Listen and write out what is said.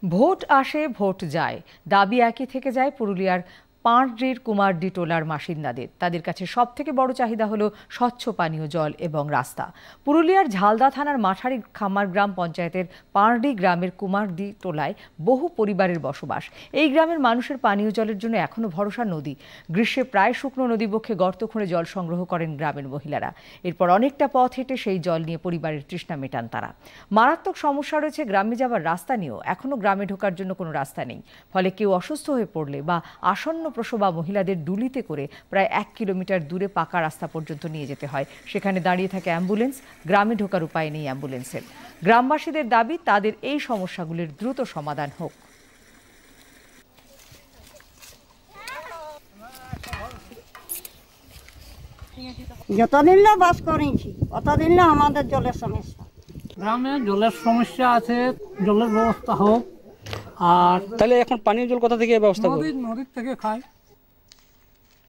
Vote আসে vote যায়, দাবি একই থেকে যায় পুরুলিয়ার পাঁড়ডির কুমারডি টোলার বাসিন্দাদের। তাদের কাছে সবথেকে বড় চাহিদা হলো স্বচ্ছ পানীয় জল এবং রাস্তা। পুরুলিয়ার ঝালদা থানার মাঠারি খামার গ্রাম পঞ্চায়েতের পাঁড়ডি গ্রামের কুমারডি টোলায় বহু পরিবারের বসবাস। এই গ্রামের মানুষের পানীয় জলের জন্য এখনো ভরসা নদী। গ্রীষ্মে প্রায় শুকনো নদীবক্ষে গর্ত খুঁড়ে জল সংগ্রহ করেন গ্রামের মহিলারা। এরপর অনেকটা পথ হেঁটে সেই জল নিয়ে পরিবারের তৃষ্ণা মেটান তারা। মারাত্মক সমস্যা রয়েছে গ্রামে যাবার রাস্তা নিয়েও। এখনো গ্রামে ঢোকার জন্য কোনো রাস্তা নেই, ফলে কেউ অসুস্থ হয়ে পড়লে বা আসন্ন প্রসবা মহিলাদের ডুলিতে করে প্রায় 1 কিলোমিটার দূরে পাকা রাস্তা পর্যন্ত নিয়ে যেতে হয়। সেখানে দাঁড়িয়ে থাকে অ্যাম্বুলেন্স। গ্রামে ঢোকার উপায় নেই অ্যাম্বুলেন্সের। গ্রামবাসীদের দাবি তাদের এই সমস্যাগুলির দ্রুত সমাধান হোক। যতদিন না বাস করেছি ততদিন না আমাদের জলের সমস্যা। গ্রামে জলের সমস্যা আছে, জলের ব্যবস্থা হোক। আর তাহলে এখন পানীয় জল কোথা থেকে ব্যবস্থা করব? নদীর থেকে খাই।